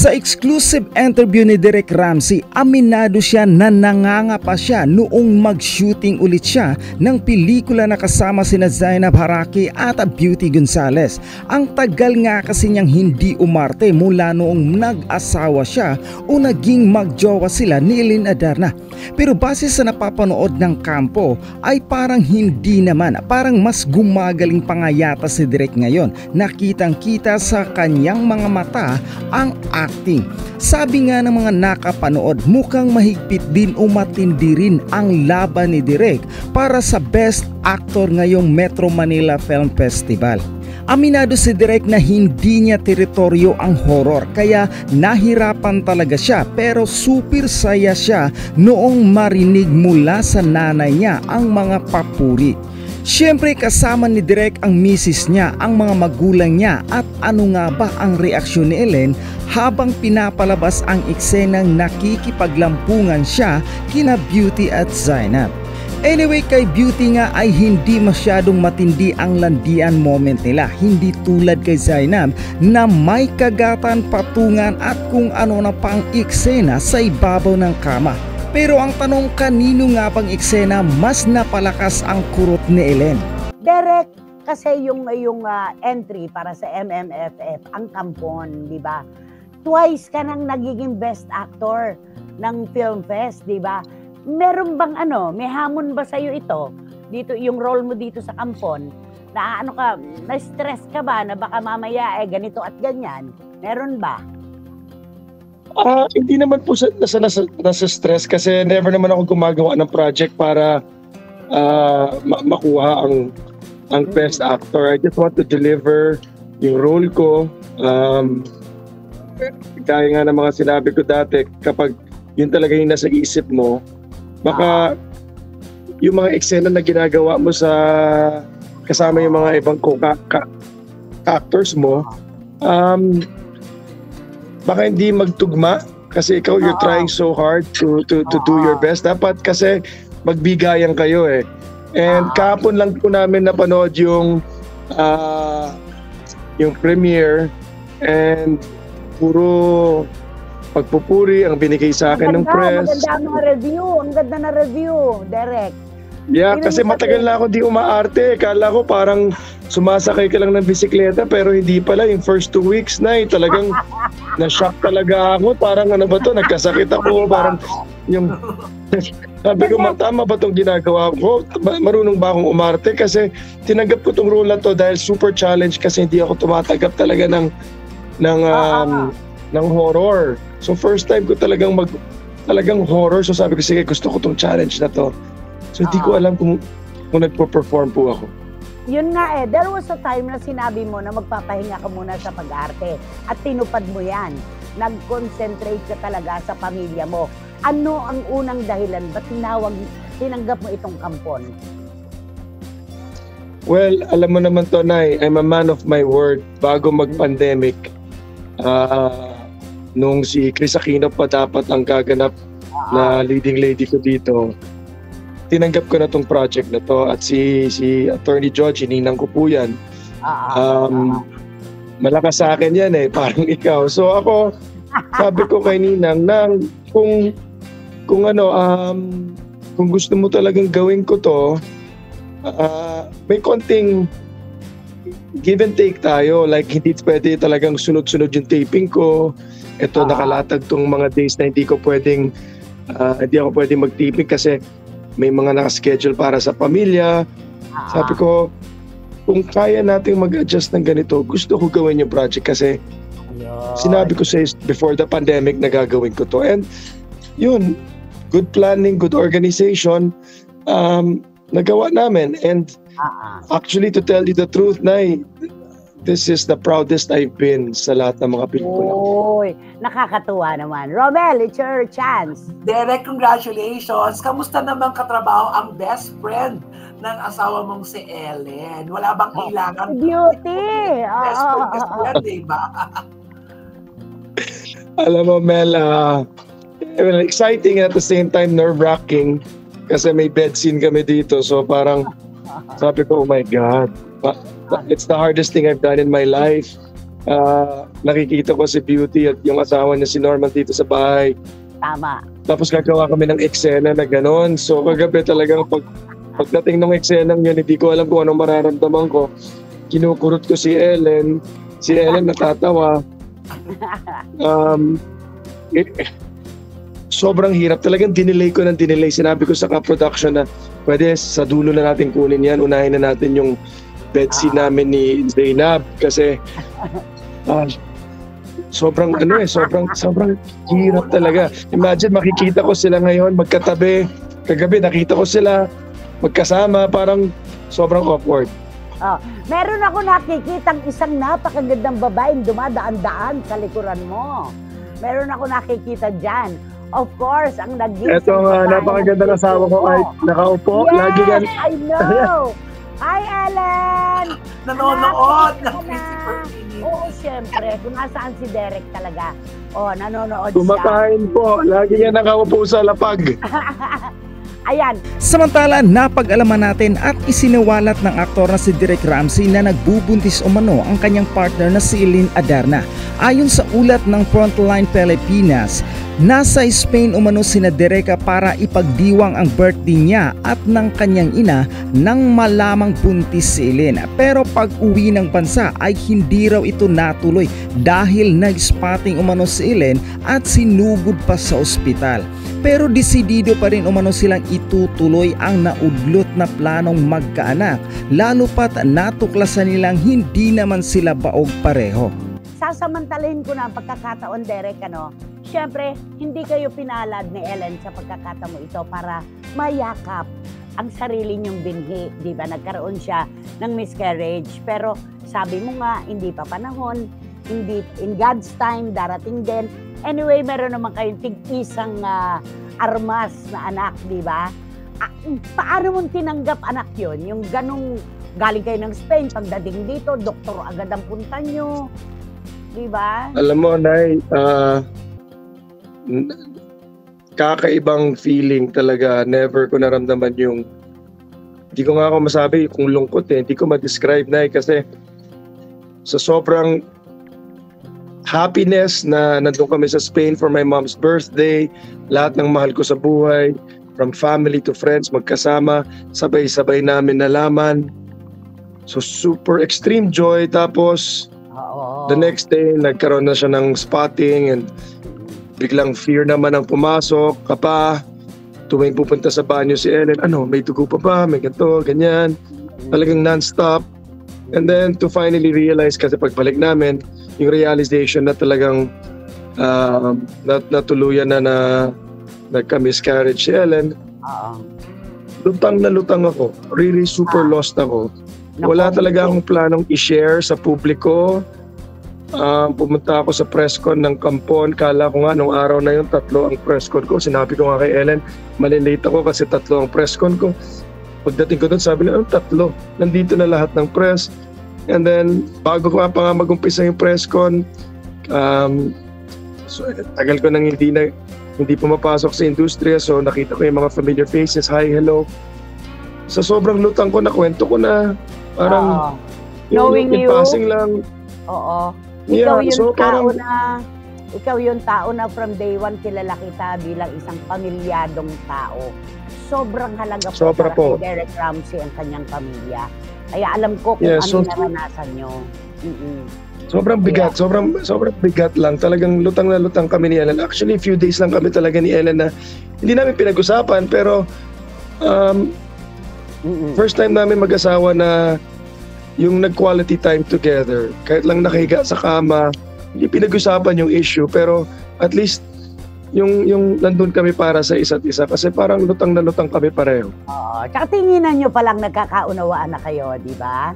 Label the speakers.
Speaker 1: Sa exclusive interview ni Direk Ramsey, aminado siya na nangangapa siya noong mag-shooting ulit siya ng pelikula na kasama sina Zainab Haraki at Beauty Gonzales. Ang tagal nga kasi niyang hindi umarte mula noong nag-asawa siya o naging magjowa sila ni Ellen Adarna. Pero base sa napapanood ng kampo ay parang hindi naman, parang mas gumagaling pa nga yata si Direk ngayon. Nakitang-kita sa kanyang mga mata ang acting. Sabi nga ng mga nakapanood, mukhang mahigpit din o matindi rin ang laban ni Direk para sa Best Actor ngayong Metro Manila Film Festival. Aminado si Direk na hindi niya teritoryo ang horror kaya nahirapan talaga siya, pero super saya siya noong marinig mula sa nanay niya ang mga papuri. Siyempre kasama ni Direk ang misis niya, ang mga magulang niya, at ano nga ba ang reaksyon ni Ellen habang pinapalabas ang eksenang nakikipaglampungan siya kina Beauty at Zainab. Anyway, kay Beauty nga ay hindi masyadong matindi ang landian moment nila, hindi tulad kay Zainab na may kagatan, patungan at kung ano na pang eksena sa ibabaw ng kama. Pero ang tanong, kanino nga bang eksena mas napalakas ang kurot ni Ellen?
Speaker 2: Direk, kasi yung entry para sa MMFF, ang Kampon, di ba? Twice ka nang nagiging best actor ng Film Fest, di ba? Meron bang may hamon ba sa'yo ito? Dito, yung role mo dito sa Kampon, na na-stress ka ba na baka mamaya ganito at ganyan? Meron ba?
Speaker 3: Hindi naman po nasa stress kasi never naman ako gumagawa ng project para makuha ang best actor. I just want to deliver yung role ko. Kaya nga ng mga sinabi ko dati, kapag yun talaga yung nasa isip mo, baka yung mga eksena na ginagawa mo sa kasama yung mga ibang actors mo, baka hindi magtugma kasi ikaw you're trying so hard to do your best. Dapat kasi magbigayan kayo eh. And kahapon lang po namin napanood yung premiere and puro pagpupuri ang binigay sa akin ng press.
Speaker 2: Ang ganda na review, Direk.
Speaker 3: Yeah, kasi matagal na ako di umaarte. Kala ko parang sumasakay ka lang ng bisikleta pero hindi pala. Yung first 2 weeks na talagang na-shock talaga ako. Parang ano ba to, nagkasakit ako. Parang yung sabi ko, tama ba itong ginagawa ko? Marunong ba akong umarte? Kasi tinanggap ko itong role na to dahil super challenge kasi hindi ako tumatanggap talaga ng horror. So first time ko talagang horror. So sabi ko, sige, gusto ko tong challenge na to. So hindi ko alam kung nagpo-perform po ako.
Speaker 2: Yun nga there was a time na sinabi mo na magpapahinga ka muna sa pag-arte at tinupad mo yan. Nag-concentrate ka talaga sa pamilya mo. Ano ang unang dahilan? Ba't tinanggap mo itong Kampon?
Speaker 3: Well, alam mo naman to, Nay, I'm a man of my word. Bago mag-pandemic, nung si Chris Aquino pa dapat ang gaganap na leading lady ko dito, tinanggap ko na tong project na to at si Attorney George, hininang ko po yan. Malakas sa akin yan parang ikaw. So ako, sabi ko kay Ninang, kung gusto mo talagang gawin ko to, may konting give and take tayo. Like hindi pwede talagang sunod-sunod yung taping ko. Ito nakalatag tong mga days na hindi ako pwedeng mag-taping kasi may mga naka-schedule para sa pamilya. Sabi ko, kung kaya nating mag-adjust ng ganito, gusto ko gawin yung project kasi sinabi ko sa before the pandemic na gagawin ko to. And yun, good planning, good organization, nagawa namin. And actually, to tell you the truth, Nay, this is the proudest I've been sa lahat ng mga pelikula.
Speaker 2: Oy, nakakatuwa naman. Romel, it's your chance.
Speaker 4: Direk, congratulations. Kamusta naman katrabaho ang best friend ng asawa mong si Ellen? Wala bang kailangan?
Speaker 2: Beauty!
Speaker 4: Best friend, diba?
Speaker 3: Alam mo, Mel, exciting at the same time nerve-wracking kasi may bed scene kami dito. So parang sabi ko, oh my God. It's the hardest thing I've done in my life. nakikita ko si Beauty at yung asawa niya si Norman dito sa bahay.
Speaker 2: Tama.
Speaker 3: Tapos gagawa kami ng eksena na gano'n. So kagabi talagang pagdating ng eksenang yun, hindi ko alam kung anong mararamdaman ko. Kinukurot ko si Ellen. Si Ellen natatawa. Sobrang hirap. Talagang dinelay ko ng dinelay. Sinabi ko sa ka-production na pwede sa dulo na natin kunin yan. Unahin na natin yung bedsheet namin ni Zainab. Kasi sobrang hirap talaga. Imagine makikita ko sila ngayon magkatabi. Kagabi nakita ko sila magkasama, parang sobrang awkward.
Speaker 2: Meron ako nakikitang isang napakagandang babaeng dumadaan-daan sa likuran mo. Meron ako nakikita dyan. Of course, ang nag-gift.
Speaker 3: Ito nga, napakagandang asawa ko ay nakaupo.
Speaker 2: Yes,
Speaker 3: Lagi yan.
Speaker 2: I know. Hi, Ellen!
Speaker 4: Nanonood ng
Speaker 2: Malapit ka na.
Speaker 4: Christopher Minnie.
Speaker 2: Oo, syempre. Kung nasaan si Derek talaga. Nanonood
Speaker 3: Kumakain po. Lagi yan nakaupo sa lapag.
Speaker 2: Ayan.
Speaker 1: Samantala, napag-alaman natin at isiniwalat ng aktor na si Derek Ramsey na nagbubuntis umano ang kanyang partner na si Ellen Adarna. Ayon sa ulat ng Frontline Pilipinas, nasa Spain umano sina Derek para ipagdiwang ang birthday niya at ng kanyang ina nang malamang buntis si Ellen. Pero pag uwi ng bansa ay hindi raw ito natuloy dahil nag-spotting umano si Ellen at sinugod pa sa ospital. Pero desidido pa rin umano silang itutuloy ang naudlot na planong magkaanak, lalo pat natuklasan nilang hindi naman sila baog pareho.
Speaker 2: Sasamantalahin ko na ang pagkakataon, Derek, Siyempre, hindi kayo pinalad ni Ellen sa pagkakataon mo ito para mayakap ang sarili niyong binhi. Di ba? Nagkaroon siya ng miscarriage. Pero sabi mo nga, hindi pa panahon, hindi in God's time, darating din. Anyway, meron naman kayong tig-isang armas na anak, di ba? Paano mong tinanggap anak yon? Yung ganong galing kayo ng Spain, pagdating dito, doktor agad ang punta nyo. Di ba?
Speaker 3: Alam mo, Nay, kakaibang feeling talaga. Never ko naramdaman yung, hindi ko nga ako masabi kung lungkot hindi ko ma-describe, Nay, kasi sa sobrang happiness na nandun kami sa Spain for my mom's birthday, lahat ng mahal ko sa buhay, from family to friends, magkasama, sabay-sabay namin nalaman. So super extreme joy. Tapos the next day, nagkaroon na siya ng spotting and biglang fear naman ang pumasok. Tuwing pupunta sa banyo si Ellen, may dugo pa ba? May ganito, ganyan. Talagang non-stop. And then to finally realize, kasi pagbalik namin, yung realization na talagang natuluyan na nagka-miscarriage si Ellen. Lutang na lutang ako. Really super lost ako. Wala talaga akong planong i-share sa publiko. Pumunta ako sa press con ng Kampon. Kala ko nga nung araw na yun, 3 ang press con ko. Sinabi ko nga kay Ellen, malilate ako kasi 3 ang press con ko. Pagdating ko doon, sabi niya, 3. Nandito na lahat ng press. And then, bago ko pa nga mag-umpisa yung press con, so, tagal ko nang hindi pumapasok sa industriya. So, nakita ko yung mga familiar faces. Hi, hello. Sa sobrang lutang ko, nakwento ko na. Parang,
Speaker 2: knowing you,
Speaker 3: passing lang.
Speaker 2: Oo.
Speaker 3: Yeah,
Speaker 2: Ikaw yung tao na from day one kilala kita bilang isang pamilyadong tao. Sobrang halaga po para kay Derek Ramsey ang kanyang pamilya. Kaya alam ko kung ano naranasan nyo.
Speaker 3: Sobrang bigat, sobrang bigat lang. Talagang lutang na lutang kami ni Ellen. Actually, few days lang kami talaga ni Ellen na hindi namin pinag-usapan, pero first time namin mag-asawa na yung nag-quality time together. Kahit lang nakahiga sa kama, hindi pinag-usapan yung issue, pero at least yung nandun kami para sa isa't isa kasi parang lutang na lutang kami pareho.
Speaker 2: Tsaka tinginan nyo palang nagkakaunawaan na kayo, di ba?